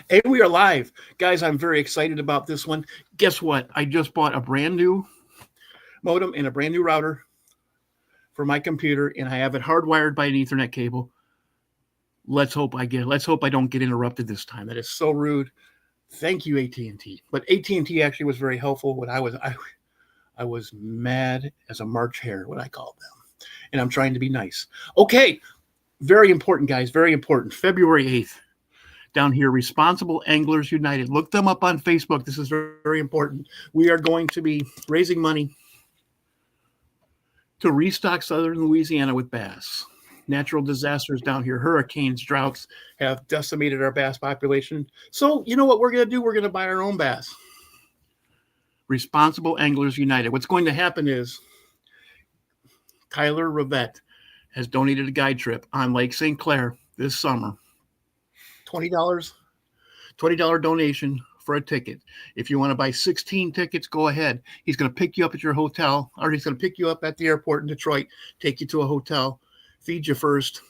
Hey, we are live. Guys, I'm very excited about this one. Guess what? I just bought a brand new modem and a brand new router for my computer, and I have it hardwired by an Ethernet cable. Let's hope I don't get interrupted this time. That is so rude. Thank you, AT&T. But AT&T actually was very helpful when I was mad as a March hare, what I called them. And I'm trying to be nice. Okay, very important, guys, very important. February 8th. Down here, Responsible Anglers United. Look them up on Facebook. This is very important. We are going to be raising money to restock southern Louisiana with bass. Natural disasters down here, hurricanes, droughts have decimated our bass population. So, you know what we're going to do? We're going to buy our own bass. Responsible Anglers United. What's going to happen is Tyler Rivette has donated a guide trip on Lake St Clair this summer. $20 donation for a ticket. If you want to buy 16 tickets, go ahead. He's going to pick you up at your hotel, or he's going to pick you up at the airport in Detroit, take you to a hotel, feed you first,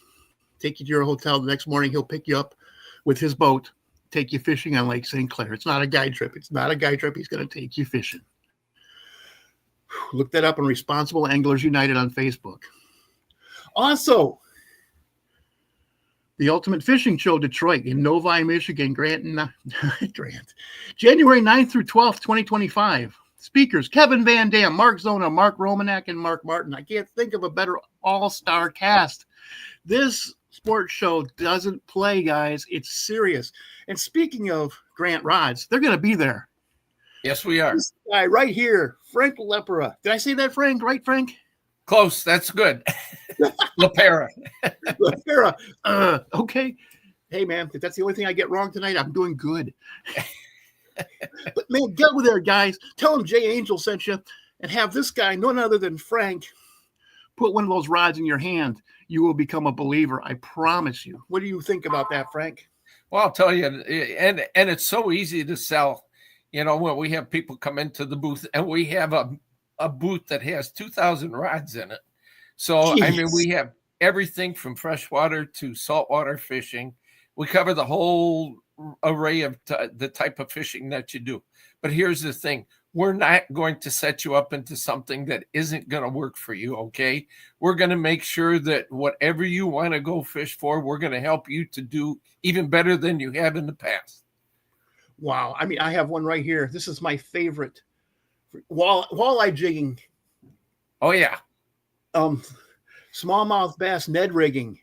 take you to your hotel. The next morning, he'll pick you up with his boat, take you fishing on Lake St. Clair. It's not a guide trip. He's going to take you fishing. Look that up on Responsible Anglers United on Facebook. Also, the Ultimate Fishing Show Detroit in Novi, Michigan, Grant. January 9th through 12th, 2025. Speakers, Kevin Van Dam, Mark Zona, Mark Romanak, and Mark Martin. I can't think of a better all-star cast. This sports show doesn't play, guys. It's serious. And speaking of Grant Rods, they're going to be there. Yes, we are. This guy right here, Frank Lepera. Did I say that, Frank? Right, Frank? Close. That's good. Lepera. Lepera. Okay. Hey, man, if that's the only thing I get wrong tonight, I'm doing good. But, man, get over there, guys. Tell him Jay Angel sent you, and have this guy, none other than Frank, put one of those rods in your hand. You will become a believer. I promise you. What do you think about that, Frank? Well, I'll tell you, and it's so easy to sell. You know, when we have people come into the booth, and we have a booth that has 2,000 rods in it. So, Jeez. I mean, we have everything from freshwater to saltwater fishing. We cover the whole array of the type of fishing that you do. But here's the thing. We're not going to set you up into something that isn't going to work for you, okay? We're going to make sure that whatever you want to go fish for, we're going to help you to do even better than you have in the past. Wow. I mean, I have one right here. This is my favorite. Walleye jigging. Oh, yeah. Smallmouth bass Ned rigging.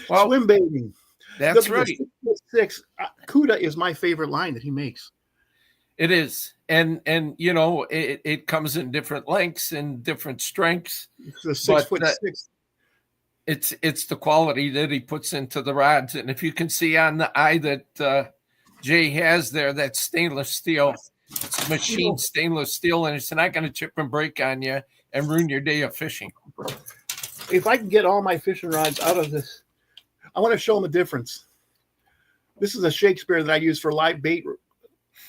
Well, swim baiting. That's right. 6 Cuda is my favorite line that he makes. It is. And you know, it comes in different lengths and different strengths. It's a 6'6". It's the quality that he puts into the rods. And if you can see on the eye that Jay has there, that's stainless steel. It's machined stainless steel, and it's not going to chip and break on you and ruin your day of fishing. If I can get all my fishing rods out of this, I want to show them a difference. This is a Shakespeare that I use for live bait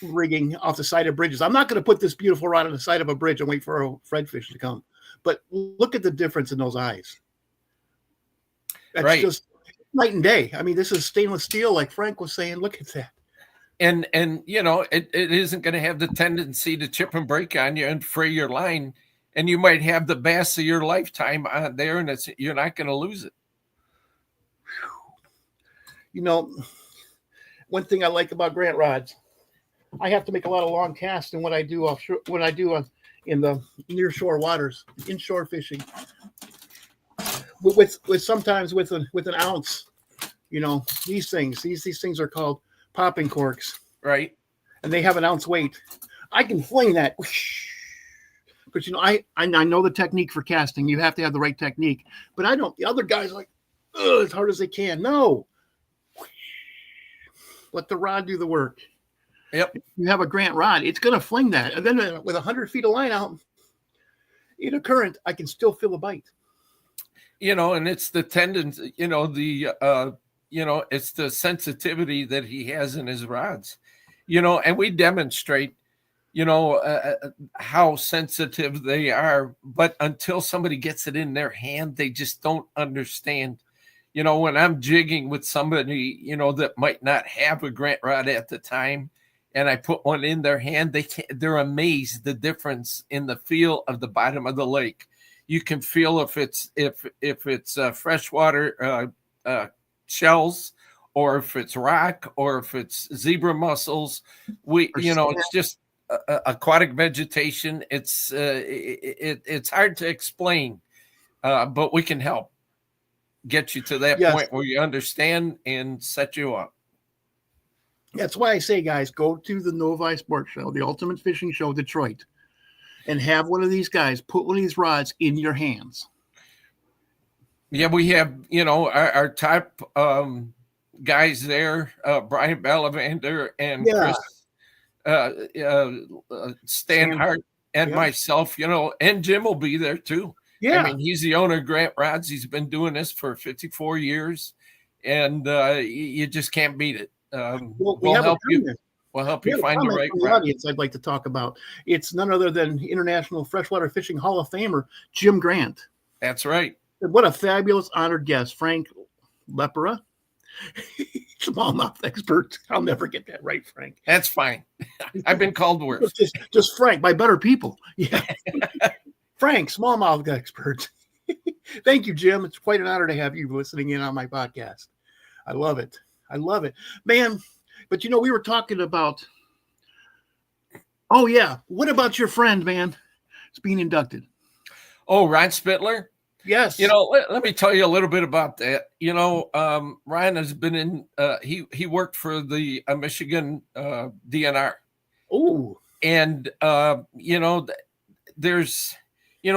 rigging off the side of bridges. I'm not going to put this beautiful rod on the side of a bridge and wait for a redfish to come. But look at the difference in those eyes. That's right. Just night and day. I mean, this is stainless steel, like Frank was saying. Look at that. And you know, it isn't going to have the tendency to chip and break on you and fray your line. And you might have the bass of your lifetime on there, and you're not going to lose it. You know, one thing I like about Grant rods, I have to make a lot of long casts in what I do offshore, in the near shore waters, inshore fishing. With sometimes with an ounce, you know, these things are called popping corks, right? And they have an ounce weight. I can fling that, but you know, I know the technique for casting. You have to have the right technique, but I don't. The other guys are like, as hard as they can. No, let the rod do the work. Yep. If you have a Grant rod, it's going to fling that, and then with 100 feet of line out in a current, I can still feel a bite. You know, and it's the tendency, you know, it's the sensitivity that he has in his rods, you know, and we demonstrate, you know, how sensitive they are. But until somebody gets it in their hand, they just don't understand, when I'm jigging with somebody, that might not have a grant rod at the time, and I put one in their hand, they're amazed the difference in the feel of the bottom of the lake. You can feel if it's freshwater shells, or if it's rock, or if it's zebra mussels. It's just aquatic vegetation. It's hard to explain, but we can help get you to that point where you understand and set you up. That's why I say, guys, go to the Novi Sports Show, the Ultimate Fishing Show, Detroit, and have one of these guys put one of these rods in your hands. Yeah, we have, our top guys there, Brian Ballavander and Chris Stanhart and myself, and Jim will be there too. Yeah. I mean, he's the owner of Grant Rods. He's been doing this for 54 years, and you just can't beat it. We'll help you. We'll help you find the right audience I'd like to talk about. It's none other than International Freshwater Fishing Hall of Famer Jim Grant. That's right. What a fabulous honored guest, Frank Lepera, smallmouth expert. I'll never get that right, Frank. That's fine. I've been called worse. Just Frank by better people. Yeah. Frank, smallmouth expert. Thank you, Jim. It's quite an honor to have you listening in on my podcast. I love it. Man. But we were talking about, what about your friend, man? It's being inducted. Oh, Ron Spittler? Yes. Let me tell you a little bit about that. Ryan has been in, he worked for the Michigan DNR. Oh. And, there's,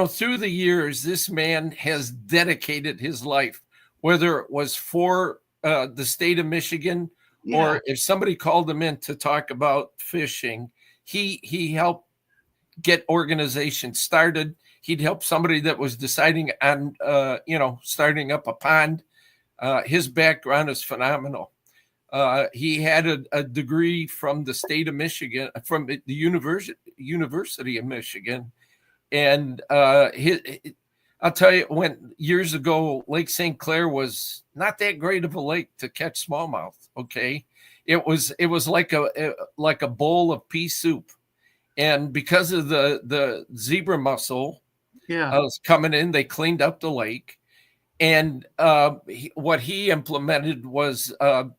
through the years, this man has dedicated his life, whether it was for the state of Michigan, or if somebody called him in to talk about fishing, he helped get organizations started. He'd help somebody that was deciding on, starting up a pond. His background is phenomenal. He had a degree from the state of Michigan, from the University of Michigan. And I'll tell you, when years ago, Lake St Clair was not that great of a lake to catch smallmouth. Okay. It was like a bowl of pea soup. And because of the zebra mussel was coming in, they cleaned up the lake. And what he implemented was a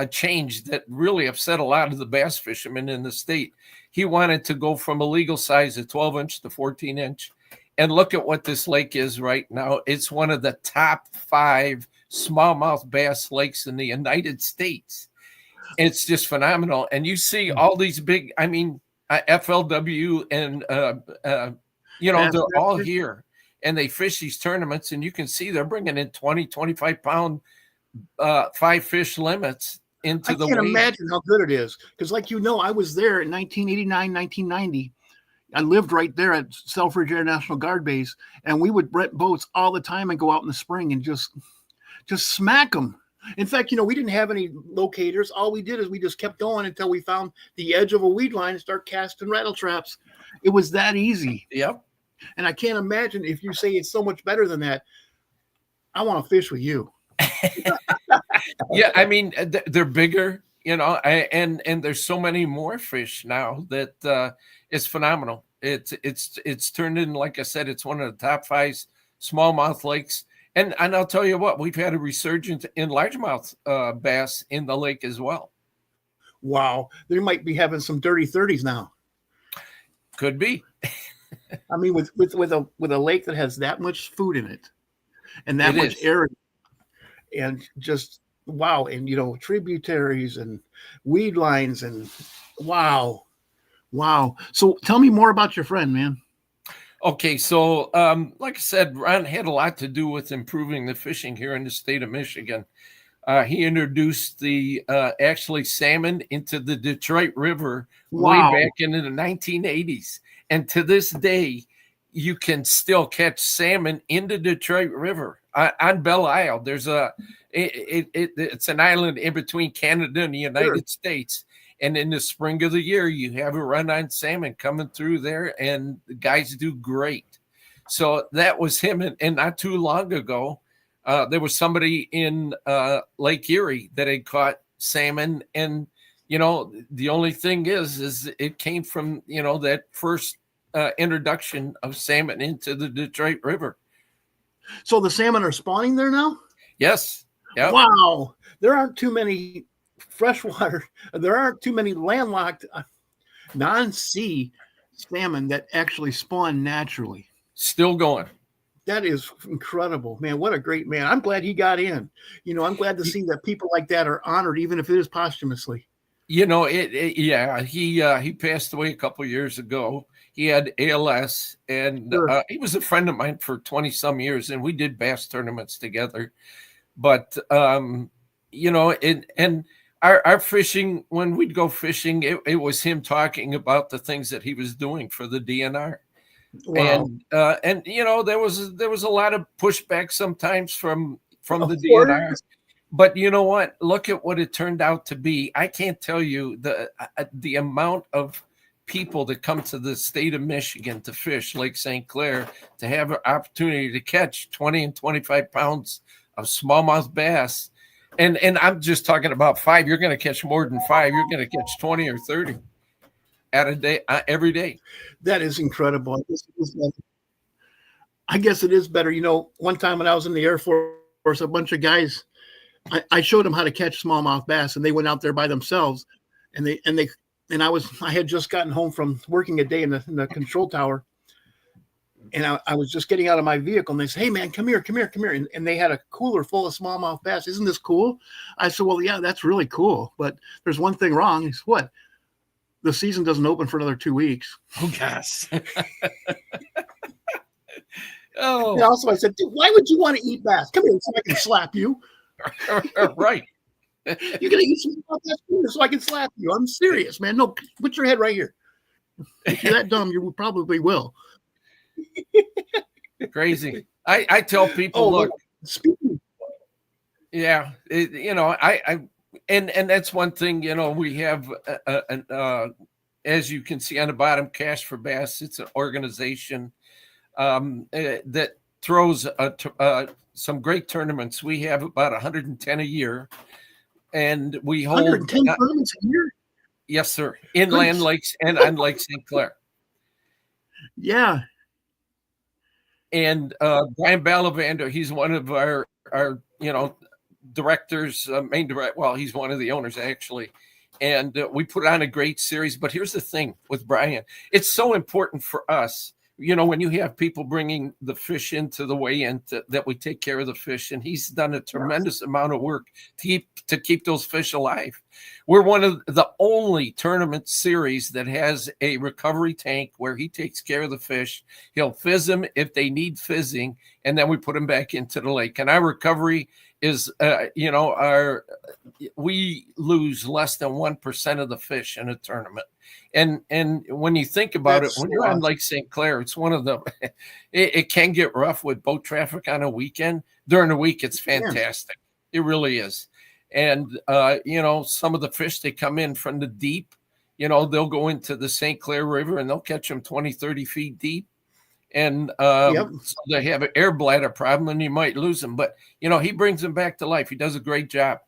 change that really upset a lot of the bass fishermen in the state. He wanted to go from a legal size of 12-inch to 14-inch. And look at what this lake is right now. It's one of the top 5 smallmouth bass lakes in the United States. It's just phenomenal. And you see all these big, FLW and, they're all here. And they fish these tournaments. And you can see they're bringing in 20, 25-pound 5-fish limits into the wave. I can't imagine how good it is. Because I was there in 1989, 1990. I lived right there at Selfridge Air National Guard Base, and we would rent boats all the time and go out in the spring and just smack them. In fact, we didn't have any locators. All we did is we just kept going until we found the edge of a weed line and start casting rattle traps. It was that easy. Yep. And I can't imagine if you say it's so much better than that. I want to fish with you. Yeah, they're bigger, and there's so many more fish now that it's phenomenal. It's turned in, like I said, it's one of the top 5 smallmouth lakes. And I'll tell you what, we've had a resurgence in largemouth bass in the lake as well. Wow. They might be having some dirty 30s now. Could be. With a lake that has that much food in it and that much area, and just wow. And tributaries and weed lines, and wow. So tell me more about your friend, man. Okay, so like I said, Ron had a lot to do with improving the fishing here in the state of Michigan. He introduced the actually salmon into the Detroit River way back into the 1980s. And to this day, you can still catch salmon in the Detroit River on Belle Isle. There's it's an island in between Canada and the United States. And in the spring of the year, you have a run on salmon coming through there, and the guys do great. So that was him. And not too long ago, There was somebody in Lake Erie that had caught salmon, and the only thing is it came from that first introduction of salmon into the Detroit River. So the salmon are spawning there now? Yes. Yep. Wow. There aren't too many freshwater, there aren't too many landlocked non-sea salmon that actually spawn naturally. Still going. That is incredible, man. What a great man. I'm glad he got in. I'm glad to see that people like that are honored, even if it is posthumously. He passed away a couple of years ago. He had ALS, and Sure. He was a friend of mine for 20 some years, and we did bass tournaments together. But and our fishing, when we'd go fishing, it was him talking about the things that he was doing for the DNR. Wow. And there was a lot of pushback sometimes from the course. DNR. But you know what? Look at what it turned out to be. I can't tell you the amount of people that come to the state of Michigan to fish Lake St. Clair, to have an opportunity to catch 20 and 25 pounds of smallmouth bass. And I'm just talking about 5. You're going to catch more than 5. You're going to catch 20 or 30 at a day, every day. That is incredible. I guess it is better. One time when I was in the Air Force, a bunch of guys, I showed them how to catch smallmouth bass, and they went out there by themselves, and I had just gotten home from working a day in the control tower, and I was just getting out of my vehicle, and they said, "Hey man, come here. And they had a cooler full of smallmouth bass. Isn't this cool?" I said, "Well, yeah, that's really cool, but there's one thing wrong." He said, "What?" The season doesn't open for another 2 weeks. Oh gosh. Oh. And also I said, "Dude, why would you want to eat bass? Come here so I can slap you." Right. You're gonna eat some bass so I can slap you. I'm serious, man. No, put your head right here. If you're that dumb, you probably will. Crazy. I tell people, look. Speaking. Yeah, and that's one thing. We have as you can see on the bottom, Cash for Bass. It's an organization that throws some great tournaments. We have about 110 a year, and we hold 110 tournaments a year. Yes, sir. Inland lakes and on Lake St. Clair. Yeah. And Brian Ballavander, he's one of our directors, main director. Well, he's one of the owners actually. And we put on a great series. But here's the thing with Brian. It's so important for us, when you have people bringing the fish into the weigh-in that we take care of the fish. And he's done a tremendous amount of work to keep those fish alive. We're one of the only tournament series that has a recovery tank where he takes care of the fish. He'll fizz them if they need fizzing, and then we put them back into the lake. And our recovery is, we lose less than 1% of the fish in a tournament. And when you think about it, when you're on Lake St. Clair, it's one of the, it can get rough with boat traffic on a weekend. During the week, it's fantastic. It really is. And, some of the fish, they come in from the deep, they'll go into the St. Clair River and they'll catch them 20, 30 feet deep. And so they have an air bladder problem and you might lose them. But, he brings them back to life. He does a great job.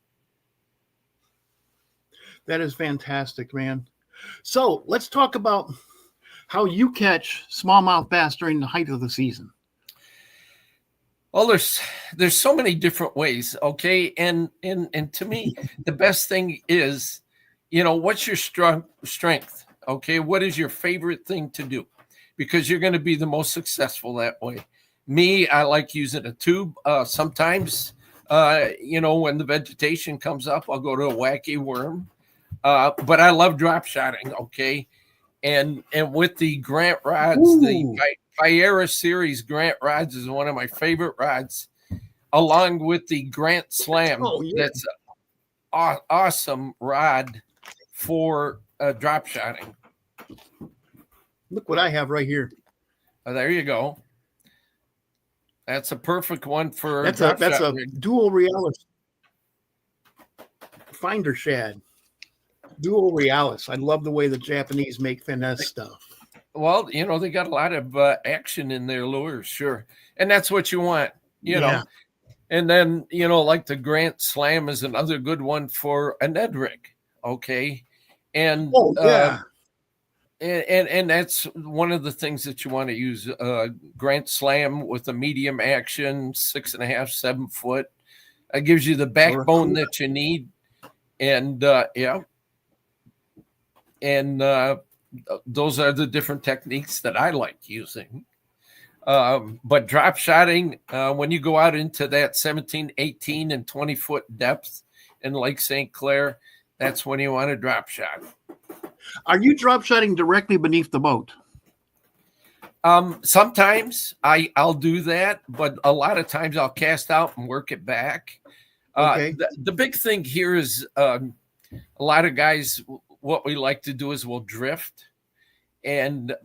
That is fantastic, man. So let's talk about how you catch smallmouth bass during the height of the season. Well, there's so many different ways, okay? And to me, the best thing is, what's your strength, okay? What is your favorite thing to do? Because you're going to be the most successful that way. Me, I like using a tube. Sometimes, when the vegetation comes up, I'll go to a wacky worm. But I love drop shotting, okay? And with the Grant rods, the Fiera series Grant rods is one of my favorite rods, along with the Grant Slam. That's an awesome rod for drop shotting. Look what I have right here. There you go. That's a perfect one for that's a dual realis finder shad. Dual realis. I love the way the Japanese make finesse stuff. Well, they got a lot of action in their lures, sure. And that's what you want, know. And then, like the Grant Slam is another good one for a Ned rig. Okay. And, Oh yeah. And that's one of the things that you want to use. Grant Slam with a medium action, 6.5, 7 foot. It gives you the backbone that you need. And yeah. And those are the different techniques that I like using. But drop shotting, when you go out into that 17, 18, and 20 foot depth in Lake St. Clair, that's when you want to drop shot. Are you drop shotting directly beneath the boat? Sometimes I'll do that, but a lot of times I'll cast out and work it back. Okay. The big thing here is a lot of guys, what we like to do is we'll drift, and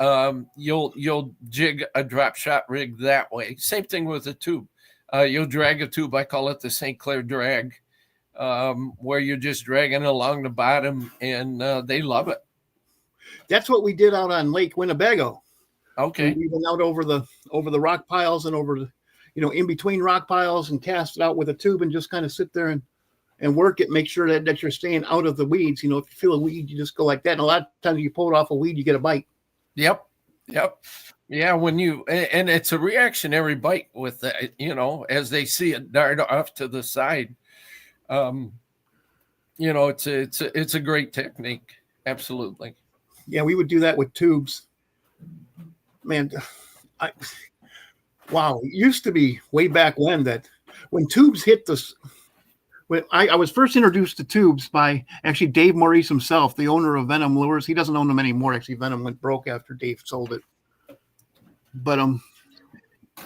you'll jig a drop shot rig that way. Same thing with a tube. You'll drag a tube. I call it the St. Clair drag, where you're just dragging along the bottom, and they love it. That's what we did out on Lake Winnebago. Okay. We went out over the rock piles and over the, in between rock piles, and cast it out with a tube and just kind of sit there and work it. Make sure that you're staying out of the weeds. If you feel a weed, you just go like that. And a lot of times you pull it off a weed, you get a bite. Yep. Yeah. And it's a reactionary bite with that, as they see it dart off to the side. It's a great technique. Absolutely. Yeah, we would do that with tubes. Man, wow. It used to be way back when that when tubes hit this, when I was first introduced to tubes by actually Dave Maurice himself, the owner of Venom Lures. He doesn't own them anymore. Actually, Venom went broke after Dave sold it. But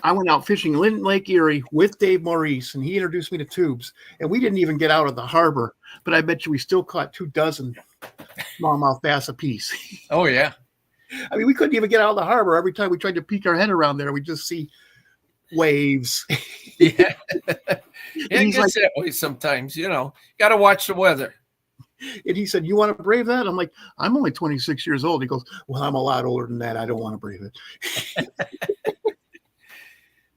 I went out fishing in Lake Erie with Dave Maurice, and he introduced me to tubes. And we didn't even get out of the harbor, but I bet you we still caught 24 smallmouth bass apiece. Oh yeah. I mean, we couldn't even get out of the harbor. Every time we tried to peek our head around there, we just see waves. Yeah. It gets that way sometimes, got to watch the weather. And he said, "You want to brave that?" I'm like, "I'm only 26 years old." He goes, "Well, I'm a lot older than that. I don't want to brave it."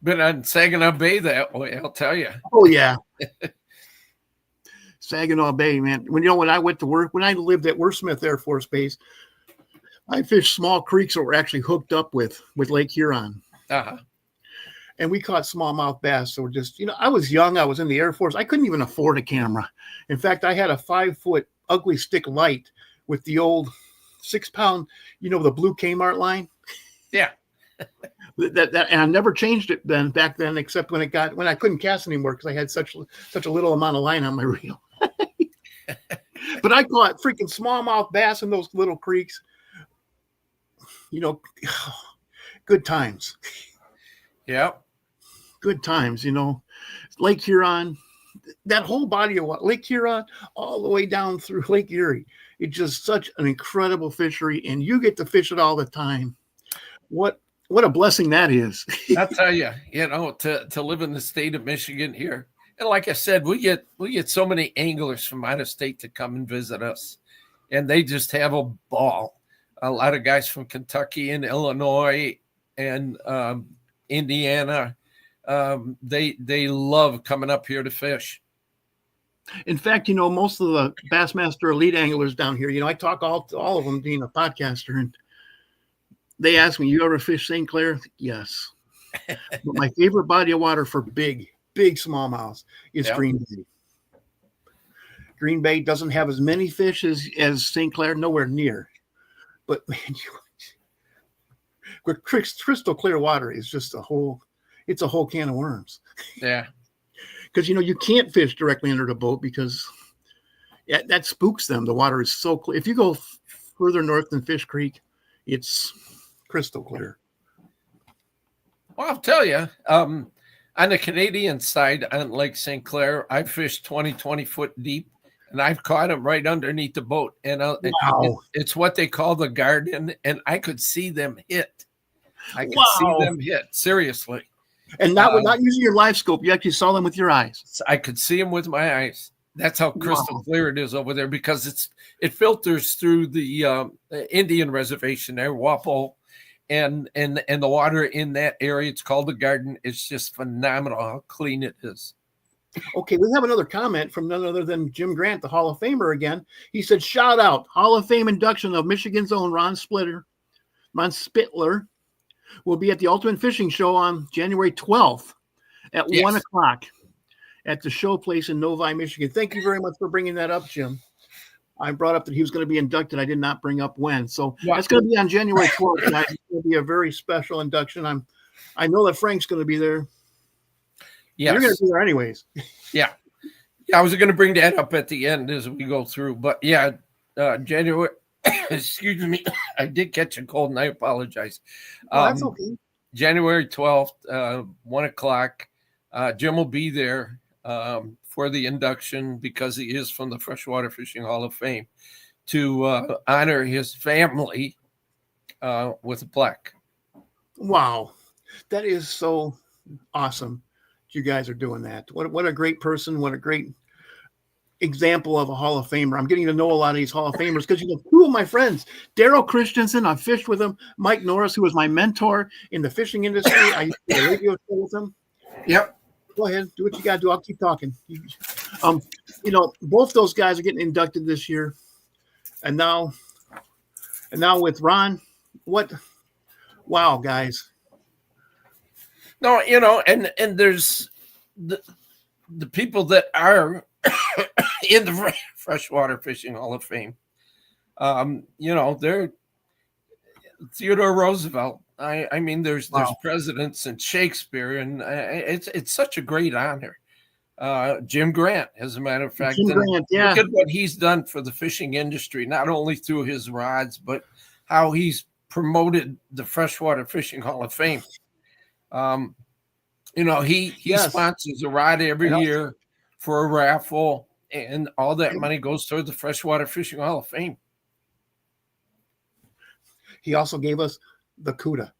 Been on Saginaw Bay that way, I'll tell you. Oh yeah. Saginaw Bay, man. When I went to work, when I lived at Wordsmith Air Force Base, I fished small creeks that were actually hooked up with Lake Huron. Uh-huh. And we caught smallmouth bass. So just, I was young. I was in the Air Force. I couldn't even afford a camera. In fact, I had a 5-foot ugly stick light with the old 6-pound, the blue Kmart line. Yeah. And I never changed it back then, except when I couldn't cast anymore because I had such a little amount of line on my reel. But I caught freaking smallmouth bass in those little creeks. Good times. Yeah. Good times, Lake Huron, that whole body of water, Lake Huron, all the way down through Lake Erie. It's just such an incredible fishery, and you get to fish it all the time. What a blessing that is. I'll tell you, to live in the state of Michigan here. And like I said, we get so many anglers from out of state to come and visit us, and they just have a ball. A lot of guys from Kentucky and Illinois and Indiana, they love coming up here to fish. In fact, most of the Bassmaster elite anglers down here, I talk all of them being a podcaster, and they ask me, "You ever fish St. Clair?" Yes. But my favorite body of water for big smallmouths is Green Bay. Green Bay doesn't have as many fish as St. Clair, nowhere near. But man, crystal clear water is just a whole can of worms. Yeah. Because, you can't fish directly under the boat because that spooks them. The water is so clear. If you go further north than Fish Creek, it's crystal clear. Well, I'll tell you, on the Canadian side on Lake St. Clair, I fished 20 foot deep, and I've caught them right underneath the boat. And wow. It's what they call the garden, and I could see them hit. I could see them hit, seriously. And not using your live scope, you actually saw them with your eyes. I could see them with my eyes. That's how crystal clear it is over there, because it filters through the Indian reservation there, Wapo, and the water in that area. It's called the Garden. It's just phenomenal how clean it is. Okay, we have another comment from none other than Jim Grant, the Hall of Famer again. He said, shout out, Hall of Fame induction of Michigan's own Ron Spittler will be at the Ultimate Fishing Show on January 12th at 1 o'clock at the show place in Novi, Michigan. Thank you very much for bringing that up, Jim. I brought up that he was going to be inducted. I did not bring up when. So that's going to be on January 12th, guys. It's going to be a very special induction. I know that Frank's going to be there. Yes. You're going to be there anyways. Yeah. I was going to bring that up at the end as we go through. But yeah, January, excuse me, I did catch a cold and I apologize. That's okay. January 12th, 1 o'clock. Jim will be there for the induction because he is from the Freshwater Fishing Hall of Fame to honor his family with a plaque. Wow. That is so awesome. You guys are doing that. What a great person. What a great example of a Hall of Famer. I'm getting to know a lot of these Hall of Famers because two of my friends, Daryl Christensen, I fished with him, Mike Norris, who was my mentor in the fishing industry. I used to do a radio show with him. Yep. Go ahead, do what you got to do. I'll keep talking. Both those guys are getting inducted this year, and now with Ron, wow, guys. No, and there's the people that are in the Freshwater Fishing Hall of Fame. They're Theodore Roosevelt. I mean, there's presidents and Shakespeare, and it's such a great honor. Jim Grant, as a matter of fact, look at what he's done for the fishing industry, not only through his rods, but how he's promoted the Freshwater Fishing Hall of Fame. He sponsors a rod every year for a raffle, and all that money goes toward the Freshwater Fishing Hall of Fame. He also gave us the CUDA.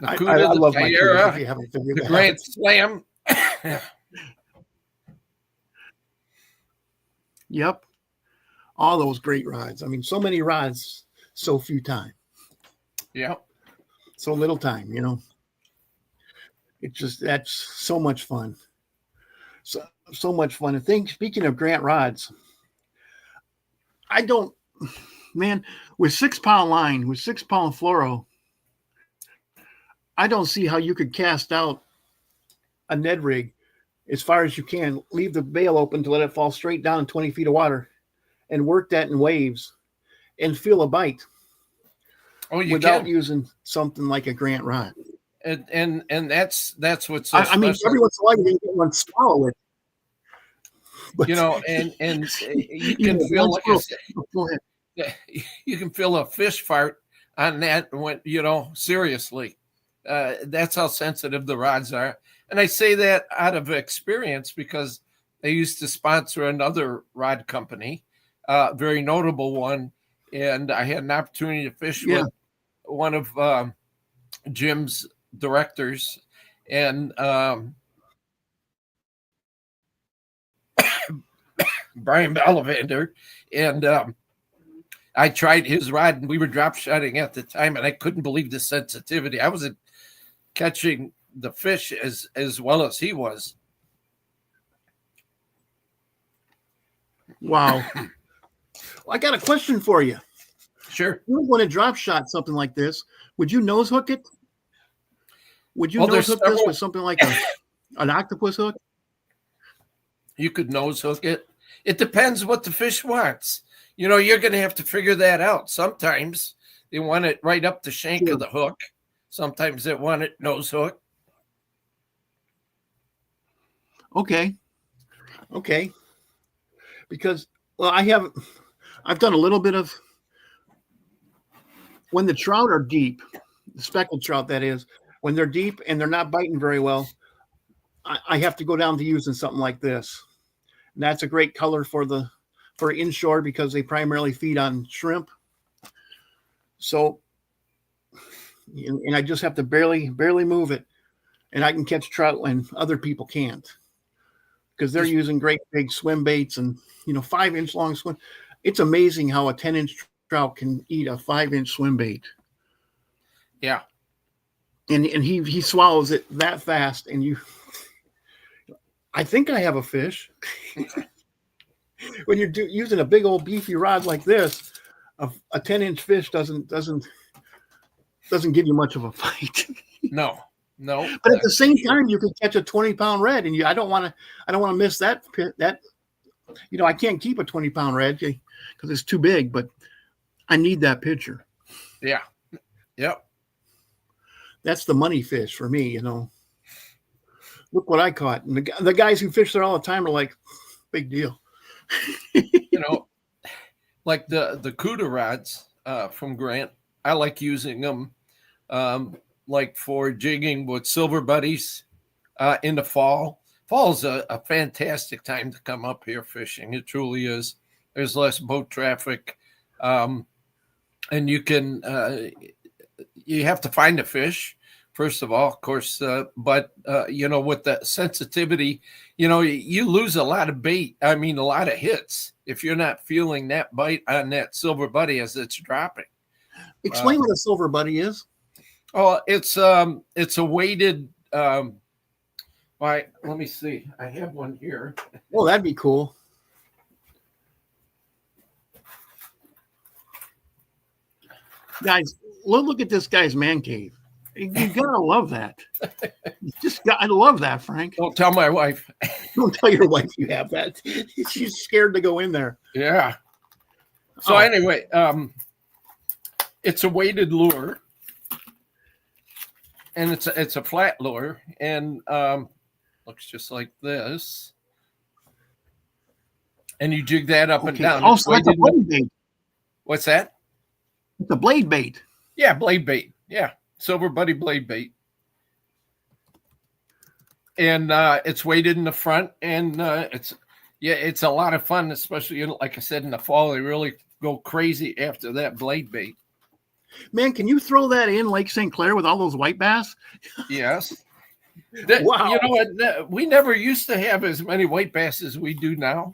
The CUDA, I love my Tierra, CUDA, if you haven't figured the that Grand out. Slam. Yep. All those great rods. I mean, so many rods, so few time. Yeah. So little time, that's so much fun. So much fun. And speaking of Grant rods, with 6 pound line, with 6 pound fluoro, I don't see how you could cast out a Ned rig as far as you can, leave the bail open to let it fall straight down in 20 feet of water and work that in waves and feel a bite. Oh, you without can. using something like a Grant rod. And that's what's so I mean, every once in a while you can get one swallow it. But, and you can feel like go ahead. You can feel a fish fart on that when seriously. That's how sensitive the rods are. And I say that out of experience because I used to sponsor another rod company, very notable one, and I had an opportunity to fish with one of Jim's directors, and Brian Ballivander, and I tried his rod, and we were drop shotting at the time, and I couldn't believe the sensitivity. I wasn't catching the fish as well as he was. Wow. Well, I got a question for you. Sure. You want to drop shot something like this? Would you nose hook it? Would you nose hook this with something like an octopus hook? You could nose hook it. It depends what the fish wants. You're going to have to figure that out. Sometimes they want it right up the shank of the hook. Sometimes they want it nose hook. Okay. Because, I've done a little bit of, when the trout are deep, the speckled trout, that is, when they're deep and they're not biting very well, I have to go down to using something like this. And that's a great color for inshore because they primarily feed on shrimp. So, and I just have to barely move it, and I can catch trout when other people can't because they're using great big swim baits and 5-inch long swim. It's amazing how a 10-inch trout can eat a 5-inch swim bait. Yeah. And he swallows it that fast, and I think I have a fish. When you're using a big old beefy rod like this, a 10-inch fish doesn't give you much of a fight. No. But at the same time, you can catch a 20-pound red, and I don't want to miss that. I can't keep a 20-pound red because it's too big, but I need that picture. Yeah. Yep. That's the money fish for me. Look what I caught. And the guys who fish there all the time are like, big deal. Like the Cuda rods from Grant, I like using them like for jigging with silver buddies in the fall. Fall's a fantastic time to come up here fishing. It truly is. There's less boat traffic, and you can you have to find a fish first of all, of course. But with the sensitivity, you lose a lot of bait. I mean, a lot of hits if you're not feeling that bite on that silver buddy as it's dropping. Explain what a silver buddy is. Oh, it's a weighted. Let me see. I have one here. Oh, that'd be cool. Guys, look at this guy's man cave. You gotta love that. I love that, Frank. Don't tell my wife. Don't tell your wife you have that. She's scared to go in there. Yeah. So anyway, it's a weighted lure, and it's a flat lure, and looks just like this. And you jig that up and down. Also, it's a blade bait. What's that? It's a blade bait. Yeah, blade bait. Yeah, silver buddy blade bait. And it's weighted in the front, and it's a lot of fun, especially like I said in the fall. They really go crazy after that blade bait. Man, can you throw that in Lake St Clair with all those white bass? Yes. Wow. We never used to have as many white bass as we do now.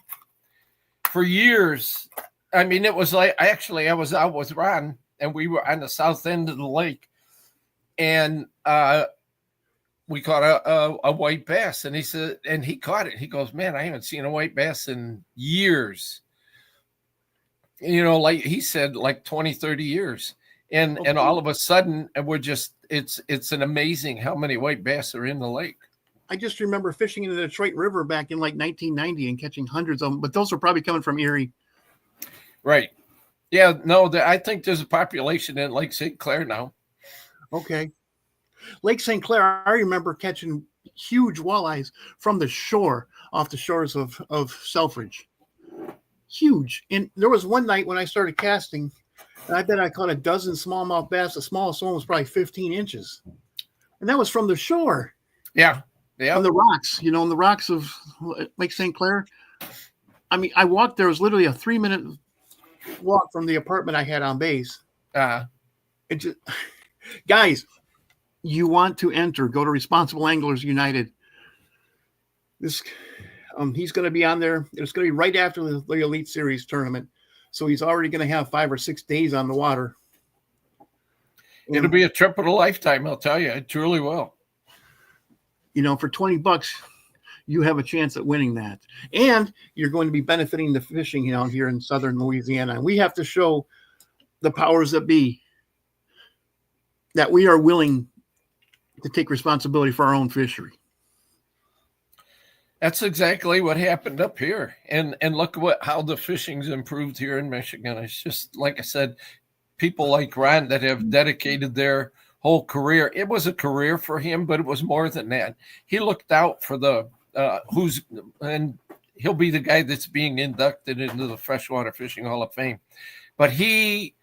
For years, I mean, it was like I was out with Ron, and we were on the south end of the lake, and we caught a white bass, and he caught it. He goes, "Man, I haven't seen a white bass in years." Like he said, like 20, 30 years. And all of a sudden, we're just it's an amazing how many white bass are in the lake. I just remember fishing in the Detroit River back in like 1990 and catching hundreds of them, but those are probably coming from Erie. Right. Yeah, no, I think there's a population in Lake St. Clair now. Okay. Lake St. Clair, I remember catching huge walleyes from the shore, off the shores of Selfridge. Huge. And there was one night when I started casting, and I bet I caught a dozen smallmouth bass. The smallest one was probably 15 inches. And that was from the shore. Yeah. Yeah. On the rocks, in the rocks of Lake St. Clair. I mean, I walked there. It was literally a 3-minute walk from the apartment I had on base. Guys, you want to enter, go to Responsible Anglers United. He's going to be on there. It's going to be right after the Elite Series tournament. So he's already going to have 5 or 6 days on the water. It'll be a trip of a lifetime, I'll tell you. It truly will. For $20, you have a chance at winning that. And you're going to be benefiting the fishing here in southern Louisiana. And we have to show the powers that be that we are willing to take responsibility for our own fishery. That's exactly what happened up here. And look how the fishing's improved here in Michigan. It's just, like I said, people like Ron that have dedicated their whole career. It was a career for him, but it was more than that. He looked out for and he'll be the guy that's being inducted into the Freshwater Fishing Hall of Fame. But he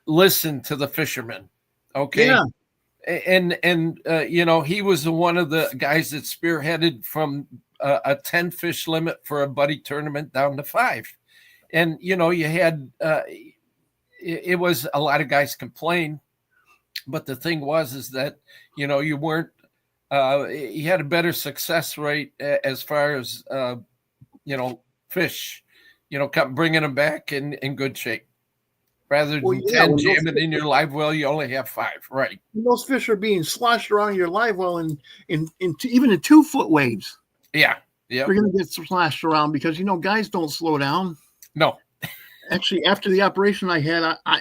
listened to the fishermen. Okay. Yeah. And he was one of the guys that spearheaded from a 10 fish limit for a buddy tournament down to 5. And, you had, it was a lot of guys complain, but the thing is that, you weren't, you had a better success rate as far as, fish, bringing them back in good shape. Rather than 10 jamming in your live well, you only have 5, right? Those fish are being sloshed around your live well in even in 2-foot waves. Yeah, Yeah. You're going to get splashed around because, guys don't slow down. No. Actually, after the operation I had, I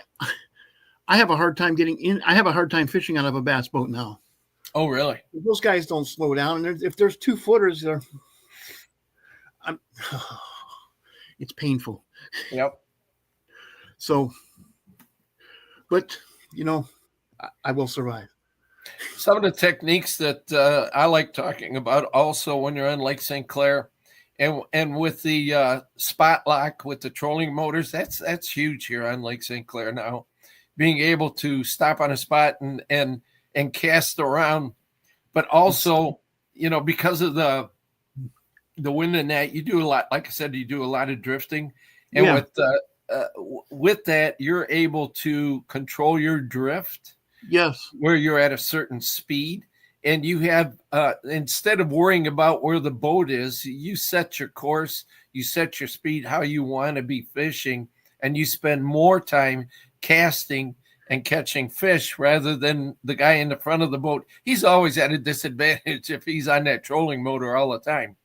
have a hard time getting in. I have a hard time fishing out of a bass boat now. Oh, really? Those guys don't slow down. And if there's 2 footers there, it's painful. Yep. So, but, I will survive. Some of the techniques that I like talking about also when you're on Lake St. Clair and with the spot lock with the trolling motors, that's huge here on Lake St. Clair now. Being able to stop on a spot and cast around, but also, because of the wind and that, you do a lot, like I said, you do a lot of drifting. And with that, you're able to control your drift. Yes. Where you're at a certain speed, and you have instead of worrying about where the boat is, you set your course, you set your speed how you want to be fishing, and you spend more time casting and catching fish rather than the guy in the front of the boat. He's always at a disadvantage if he's on that trolling motor all the time.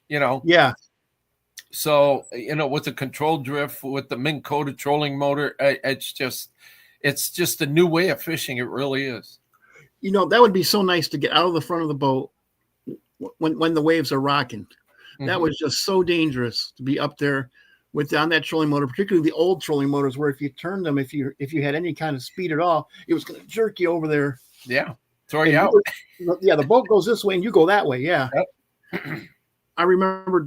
Yeah. So, with the controlled drift, with the Minn Kota trolling motor, it's just a new way of fishing. It really is. That would be so nice to get out of the front of the boat when the waves are rocking. Mm-hmm. That was just so dangerous to be up there on that trolling motor, particularly the old trolling motors, where if you turned them, if you had any kind of speed at all, it was going to jerk you over there. Yeah, throw you out. The boat goes this way and you go that way. Yeah. Yep. I remember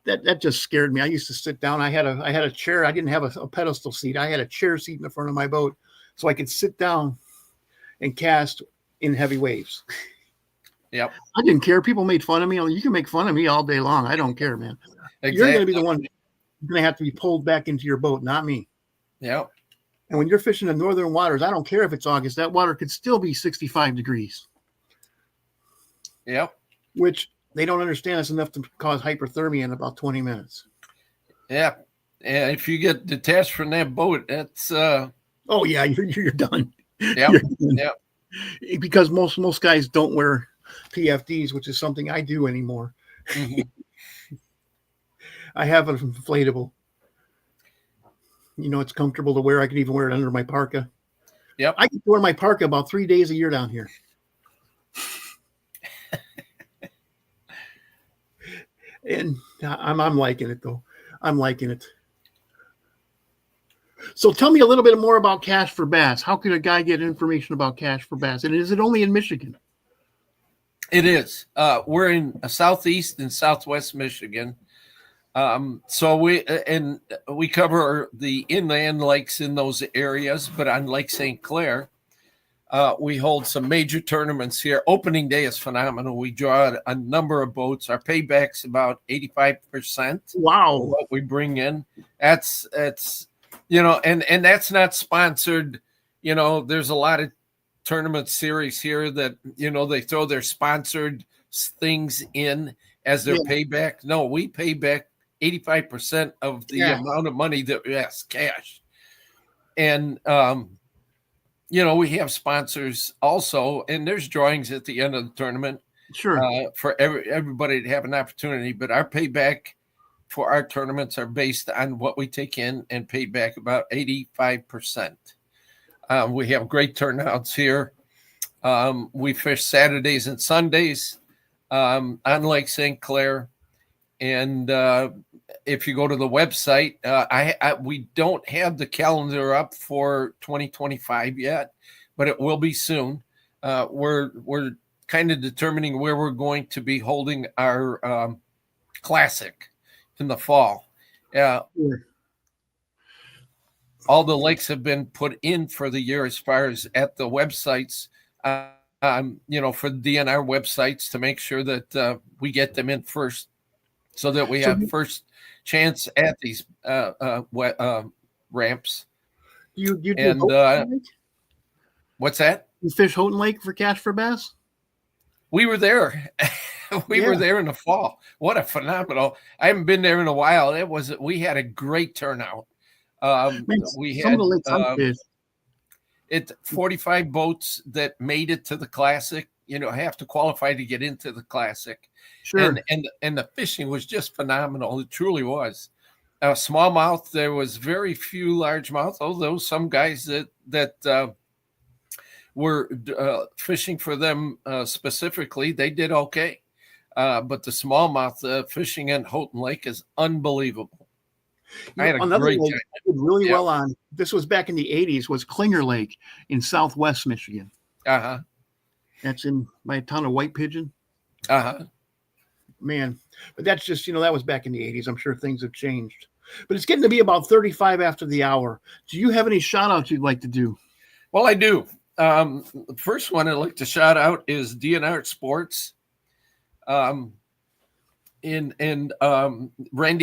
that just scared me. I used to sit down. I had a chair. I didn't have a pedestal seat. I had a chair seat in the front of my boat so I could sit down and cast in heavy waves. Yep. I didn't care. People made fun of me. You can make fun of me all day long. I don't care, man. Exactly. You're going to be the one who's going to have to be pulled back into your boat, not me. Yep. And when you're fishing in northern waters, I don't care if it's August. That water could still be 65 degrees. Yep. Which they don't understand is enough to cause hyperthermia in about 20 minutes. Yeah. And if you get detached from that boat, that's oh yeah, you're done. Yeah. Yeah. Because most guys don't wear PFDs, which is something I do anymore. Mm-hmm. I have an inflatable. It's comfortable to wear. I can even wear it under my parka. Yep. I can wear my parka about 3 days a year down here. And I'm liking it, though. I'm liking it. So tell me a little bit more about Cash for Bass. How could a guy get information about Cash for Bass? And is it only in Michigan? It is. We're in southeast and southwest Michigan. So we cover the inland lakes in those areas, but on Lake St. Clair, we hold some major tournaments here. Opening day is phenomenal. We draw a number of boats. Our payback's about 85%. Wow. Of what we bring in. That's and that's not sponsored. There's a lot of tournament series here that, they throw their sponsored things in as their payback. No, we pay back 85% of the amount of money cash. And, we have sponsors also, and there's drawings at the end of the tournament. Sure. For everybody to have an opportunity, but our payback for our tournaments are based on what we take in and pay back about 85%. We have great turnouts here. We fish Saturdays and Sundays on Lake St. Clair. And if you go to the website, we don't have the calendar up for 2025 yet, but it will be soon. We're kind of determining where we're going to be holding our classic in the fall. All the lakes have been put in for the year as far as at the websites, for the DNR websites to make sure that we get them in first so that we have first chance at these ramps. You and what's that? You fish Houghton Lake for Cash for Bass? We were there. We were there in the fall. What a phenomenal! I haven't been there in a while. We had a great turnout. We had 45 boats that made it to the classic have to qualify to get into the Classic. Sure. And the fishing was just phenomenal. It truly was. Smallmouth, there was very few largemouth, although some guys that were fishing for them specifically, they did okay. But the smallmouth fishing in Houghton Lake is unbelievable. I had a Another great lake time. I did really well on. This was back in the 80s. Was Klinger Lake in Southwest Michigan. Uh-huh. That's in my town of White Pigeon. Uh-huh. Man, but that's just, that was back in the 80s. I'm sure things have changed. But it's getting to be about 35 after the hour. Do you have any shout outs you'd like to do? Well, I do. The first one I'd like to shout out is DNR Sports. Randy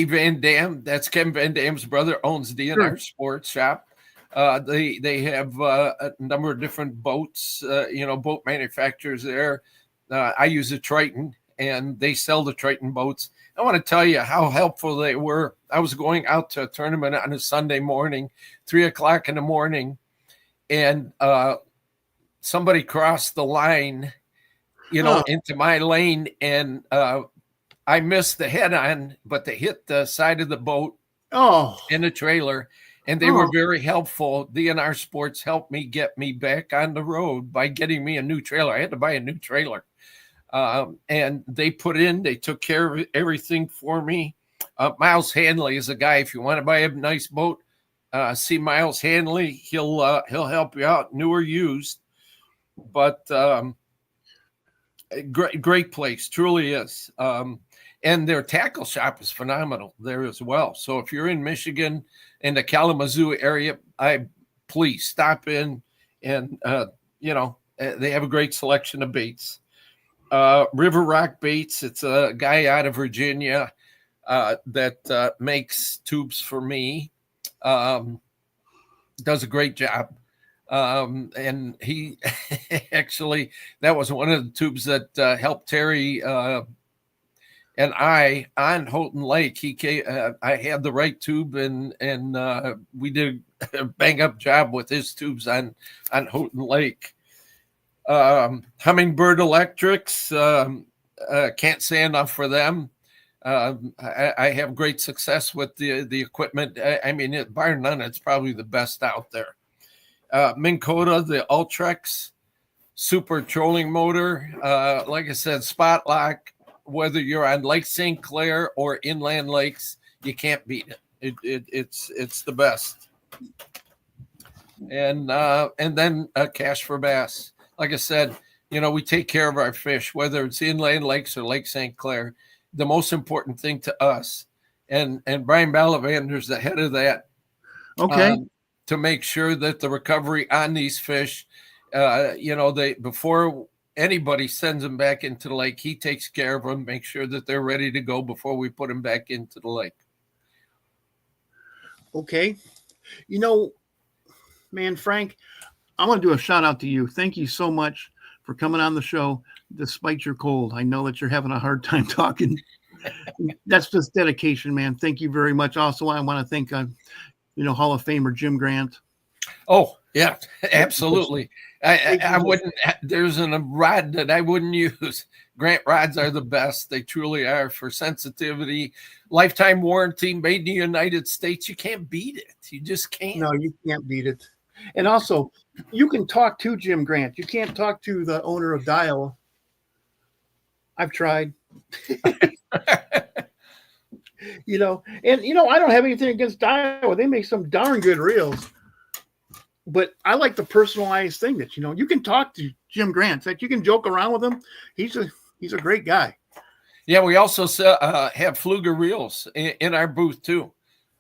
Van Dam, that's Kevin Van Dam's brother, owns DNR Sports Shop. They have a number of different boats, boat manufacturers there. I use a Triton, and they sell the Triton boats. I want to tell you how helpful they were. I was going out to a tournament on a Sunday morning, 3:00 in the morning, and somebody crossed the line, into my lane, and I missed the head on, but they hit the side of the boat in the trailer, and they were very helpful. DNR Sports helped me get me back on the road by getting me a new trailer. I had to buy a new trailer. And they took care of everything for me. Miles Hanley is a guy. If you want to buy a nice boat, see Miles Hanley. He'll help you out, new or used. But great place, truly is. And their tackle shop is phenomenal there as well. So if you're in Michigan in the Kalamazoo area, please stop in, and they have a great selection of baits. River Rock Baits, it's a guy out of Virginia that makes tubes for me. Does a great job. And he actually, that was one of the tubes that helped Terry and I on Houghton Lake. I had the right tube, and we did a bang up job with his tubes on Houghton Lake. Hummingbird Electrics, can't say enough for them. I have great success with the equipment. I mean, bar none, it's probably the best out there. Minn Kota, the Ultrex super trolling motor. Like I said, spot lock, whether you're on Lake St Clair or inland lakes, you can't beat it. It's the best. And then Cash for Bass. Like I said, we take care of our fish, whether it's inland lakes or Lake St. Clair. The most important thing to us, and Brian Ballivander's the head of that. Okay. To make sure that the recovery on these fish, before anybody sends them back into the lake, he takes care of them, make sure that they're ready to go before we put them back into the lake. Okay. Man, Frank, I want to do a shout out to you. Thank you so much for coming on the show, despite your cold. I know that you're having a hard time talking. That's just dedication, man. Thank you very much. Also, I want to thank, Hall of Famer Jim Grant. Oh, yeah, absolutely. I wouldn't, there's a rod that I wouldn't use. Grant rods are the best. They truly are, for sensitivity, lifetime warranty, made in the United States. You can't beat it. You just can't. No, you can't beat it. And also, you can talk to Jim Grant. You can't talk to the owner of Daiwa. I've tried. I don't have anything against Daiwa. They make some darn good reels. But I like the personalized thing that, you can talk to Jim Grant. In fact, you can joke around with him. He's a great guy. Yeah, we also have Fluger reels in our booth too.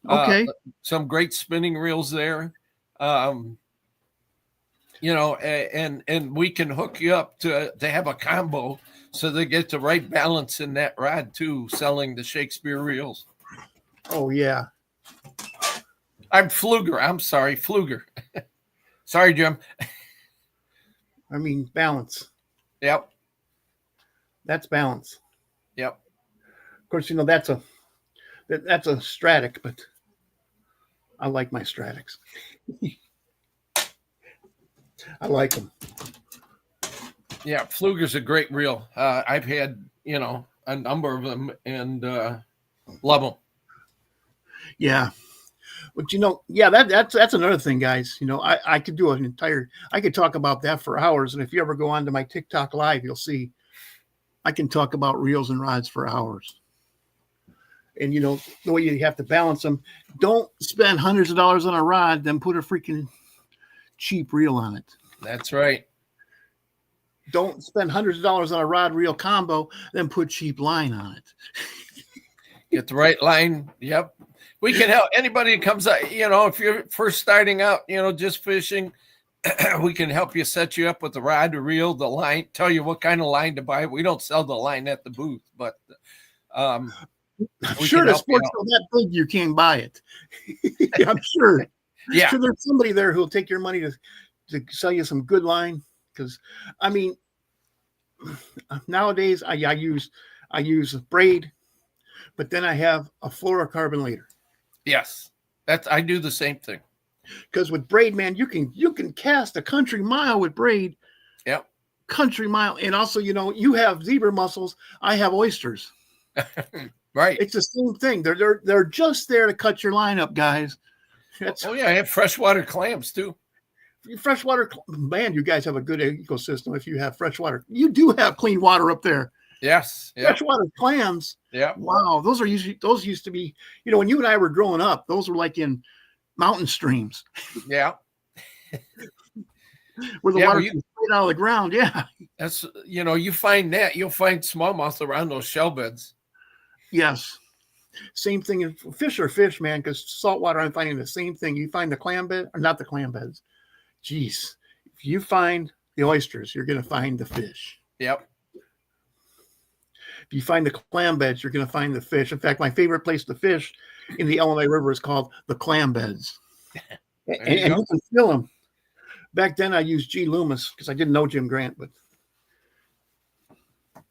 Okay. Some great spinning reels there. And we can hook you up to have a combo so they get the right balance in that rod too, selling the Shakespeare reels. Oh, yeah. I'm Fluger. I'm sorry, Fluger. Sorry, Jim. I mean, balance. Yep. That's balance. Yep. Of course, that's a Stratic, but I like my Stratics. I like them. Yeah, Pfluger's a great reel. I've had, a number of them and love them. Yeah. But yeah, that's another thing, guys. I could do I could talk about that for hours. And if you ever go onto my TikTok live, you'll see I can talk about reels and rods for hours. And the way you have to balance them, don't spend hundreds of dollars on a rod, then put a freaking cheap reel on it. That's right. Don't spend hundreds of dollars on a rod reel combo, then put cheap line on it. Get the right line. Yep. We can help anybody that comes out, if you're first starting out, just fishing, we can help you, set you up with the rod, the reel, the line, tell you what kind of line to buy. We don't sell the line at the booth, but I'm sure the sports are that big you can't buy it. I'm sure. Yeah. So there's somebody there who'll take your money to sell you some good line. Because nowadays I use braid, but then I have a fluorocarbon later. Yes, I do the same thing. Because with braid, man, you can cast a country mile with braid. Yep. Country mile, and also you have zebra mussels. I have oysters. Right. It's the same thing. They're just there to cut your line up, guys. Oh yeah, I have freshwater clams too. Freshwater, man, you guys have a good ecosystem. If you have freshwater, you do have clean water up there. Yes. Yep. Freshwater clams. Yeah. Wow. Those used to be, when you and I were growing up, those were like in mountain streams. Yeah. Where the water comes straight out of the ground. Yeah. That's, you find that, you'll find smallmouth around those shell beds. Yes. Same thing. Fish are fish, man, because saltwater, I'm finding the same thing. You find the clam bed, or not the clam beds. Jeez. If you find the oysters, you're going to find the fish. Yep. If you find the clam beds, you're going to find the fish. In fact, my favorite place to fish in the Illinois River is called the clam beds. and you can feel them. Back then, I used G. Loomis because I didn't know Jim Grant, but I'm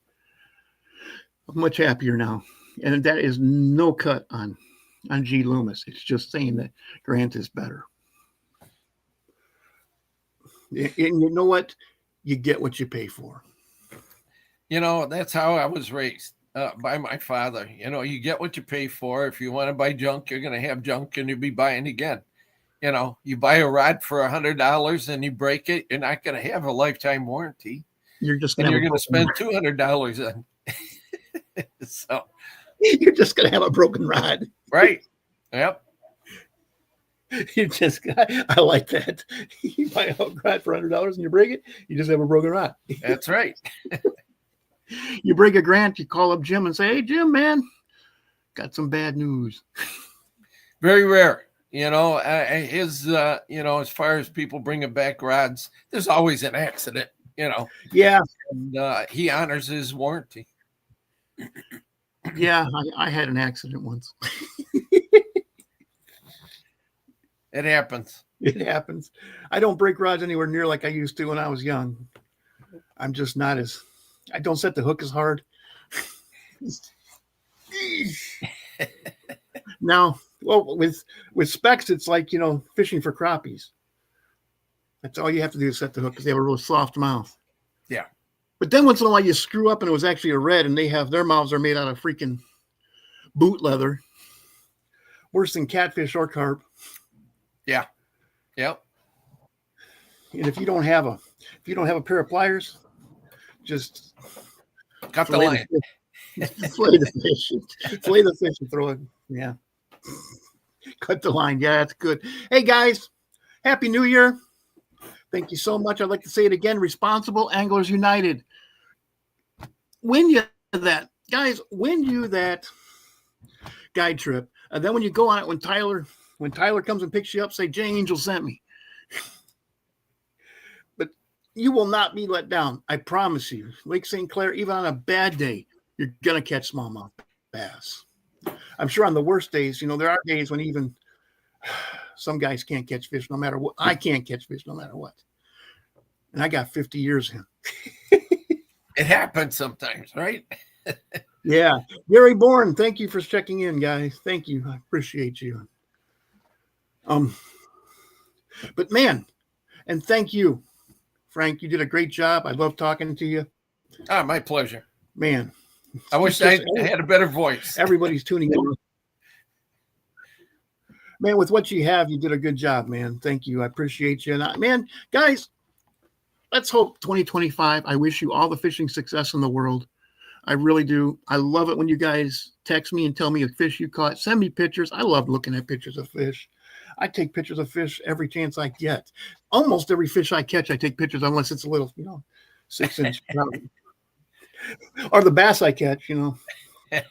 much happier now. And that is no cut on G. Loomis. It's just saying that Grant is better. And you know what? You get what you pay for. That's how I was raised by my father. You get what you pay for. If you want to buy junk, you're going to have junk and you'll be buying again. You buy a rod for $100 and you break it, you're not going to have a lifetime warranty. You're going to spend $200 on. So you're just going to have a broken rod. Right. Yep. I like that. You buy a rod for $100 and you break it, you just have a broken rod. That's right. You break a grant, you call up Jim and say, "Hey, Jim, man, got some bad news." Very rare. As far as people bringing back rods, there's always an accident, Yeah. And he honors his warranty. Yeah, I had an accident once. It happens. It happens. I don't break rods anywhere near like I used to when I was young. I'm just not I don't set the hook as hard. Now, well, with specs, it's like, fishing for crappies. That's all you have to do is set the hook because they have a real soft mouth. Yeah. But then once in a while you screw up and it was actually a red and their mouths are made out of freaking boot leather. Worse than catfish or carp. Yeah. Yep. And if you don't have a pair of pliers, just cut the line. Flay the fish. Flay the fish and throw it. Yeah. Cut the line. Yeah, that's good. Hey guys, Happy New Year. Thank you so much. I'd like to say it again. Responsible Anglers United. Win you that. Guys, win you that guide trip. And then when you go on it, when Tyler comes and picks you up, say, "Jay Angel sent me." But you will not be let down. I promise you. Lake St. Clair, even on a bad day, you're going to catch smallmouth bass. I'm sure on the worst days, there are days when even some guys can't catch fish no matter what. I can't catch fish no matter what. And I got 50 years in. It happens sometimes, right? Yeah. Gary Bourne, thank you for checking in, guys. Thank you. I appreciate you. But man, and thank you Frank, you did a great job. I love talking to you. Ah, my pleasure. Man, I wish I had a better voice. Everybody's tuning in. Man, with what you have, you did a good job, man. Thank you. I appreciate you. And man, guys, let's hope 2025. I wish you all the fishing success in the world. I really do. I love it when you guys text me and tell me a fish you caught. Send me pictures. I love looking at pictures of fish. I take pictures of fish every chance I get. Almost every fish I catch, I take pictures, unless it's a little, 6-inch. Or the bass I catch, I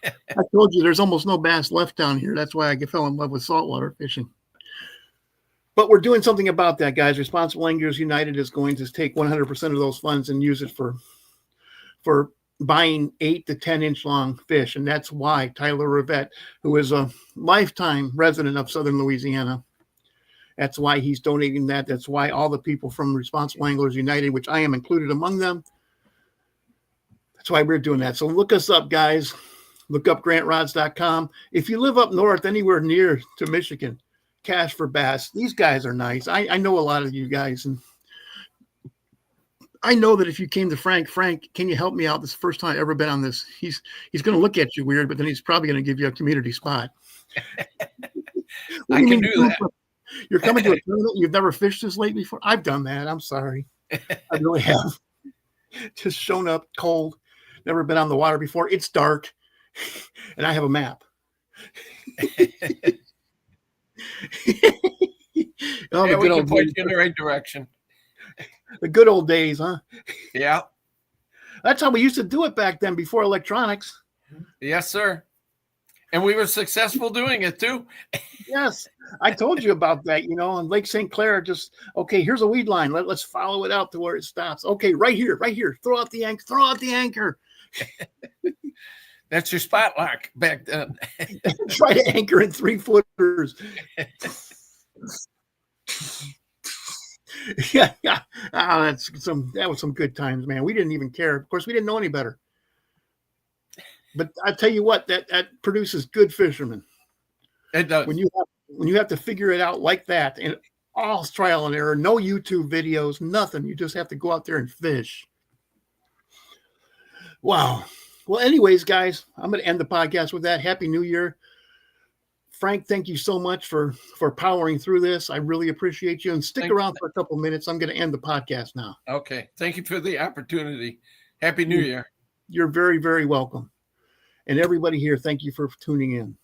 told you there's almost no bass left down here. That's why I fell in love with saltwater fishing. But we're doing something about that, guys. Responsible Anglers United is going to take 100% of those funds and use it for buying 8 to 10-inch long fish. And that's why Tyler Rivette, who is a lifetime resident of Southern Louisiana, that's why he's donating that. That's why all the people from Responsible Anglers United, which I am included among them, that's why we're doing that. So look us up, guys. Look up grantrods.com. If you live up north, anywhere near to Michigan, Cash for Bass. These guys are nice. I know a lot of you guys. And I know that if you came to Frank, can you help me out? This is the first time I've ever been on this. He's going to look at you weird, but then he's probably going to give you a community spot. I can do that. You're coming to a tournament. You've never fished this late before. I've done that. I'm sorry. I really have. Just shown up cold. Never been on the water before. It's dark. And I have a map. Oh, yeah, we can point you in the right direction. The good old days, huh? Yeah. That's how we used to do it back then, before electronics. Yes, sir. And we were successful doing it too. Yes. I told you about that, on Lake St Clair. Just, okay, here's a weed line. Let's follow it out to where it stops. Okay, right here. Throw out the anchor. That's your spot lock back then. Try to anchor in 3-footers. Yeah. Oh, that was some good times, man. We didn't even care. Of course, we didn't know any better. But I tell you what, that produces good fishermen. It does. When you have to figure it out like that, and all trial and error, no YouTube videos, nothing. You just have to go out there and fish. Wow. Well, anyways, guys, I'm going to end the podcast with that. Happy New Year. Frank, thank you so much for powering through this. I really appreciate you. And stick around for a couple minutes. I'm going to end the podcast now. Okay. Thank you for the opportunity. Happy New Year. You're very, very welcome. And everybody here, thank you for tuning in.